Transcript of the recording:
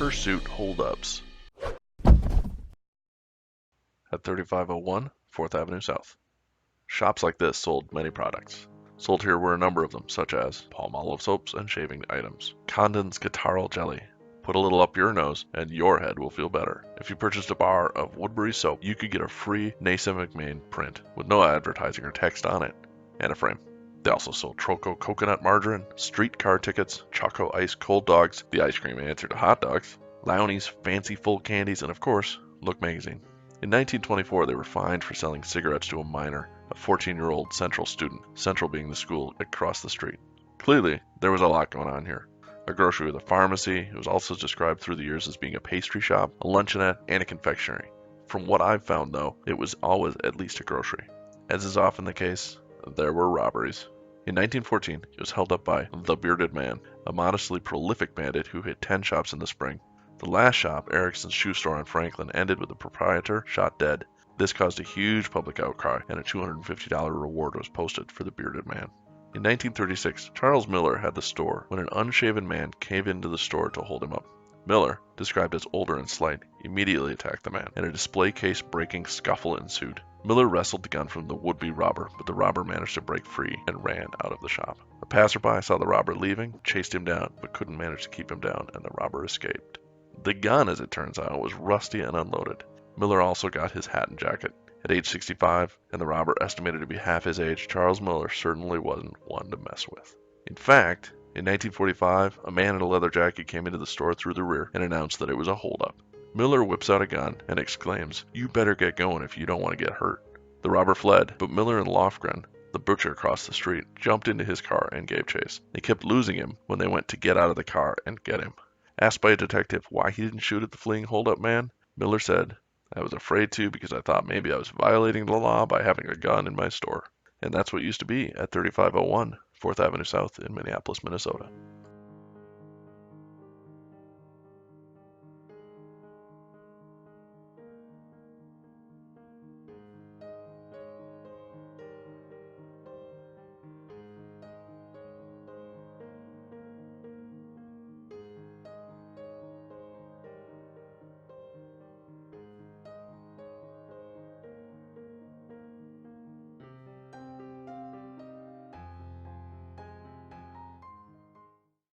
Hirsute Holdups at 3501 4th Avenue South. Shops like this sold many products. Sold here were a number of them, such as Palmolive soaps and shaving items, Condon's Guitarol jelly. Put a little up your nose, and your head will feel better. If you purchased a bar of Woodbury soap, you could get a free Nasa McMain print with no advertising or text on it, and a frame. They also sold Troco coconut margarine, streetcar tickets, Choco Ice cold dogs, the ice cream answer to hot dogs, Lowney's fancy full candies, and of course, Look magazine. In 1924, they were fined for selling cigarettes to a minor, a 14-year-old Central student, Central being the school across the street. Clearly, there was a lot going on here. A grocery with a pharmacy. It was also described through the years as being a pastry shop, a luncheonette, and a confectionery. From what I've found, though, it was always at least a grocery. As is often the case, there were robberies. In 1914, it was held up by the Bearded Man, a modestly prolific bandit who hit 10 shops in the spring. The last shop, Erickson's shoe store on Franklin, ended with the proprietor shot dead. This caused a huge public outcry, and a $250 reward was posted for the Bearded Man. In 1936, Charles Miller had the store when an unshaven man came into the store to hold him up. Miller, described as older and slight, immediately attacked the man, and a display case breaking scuffle ensued. Miller wrestled the gun from the would-be robber, but the robber managed to break free and ran out of the shop. A passerby saw the robber leaving, chased him down, but couldn't manage to keep him down, and the robber escaped. The gun, as it turns out, was rusty and unloaded. Miller also got his hat and jacket. At age 65, and the robber estimated to be half his age, Charles Miller certainly wasn't one to mess with. In fact, in 1945, a man in a leather jacket came into the store through the rear and announced that it was a holdup. Miller whips out a gun and exclaims, "You better get going if you don't want to get hurt." The robber fled, but Miller and Lofgren, the butcher across the street, jumped into his car and gave chase. They kept losing him when they went to get out of the car and get him. Asked by a detective why he didn't shoot at the fleeing holdup man, Miller said, "I was afraid to because I thought maybe I was violating the law by having a gun in my store." And that's what used to be at 3501 4th Avenue South in Minneapolis, Minnesota.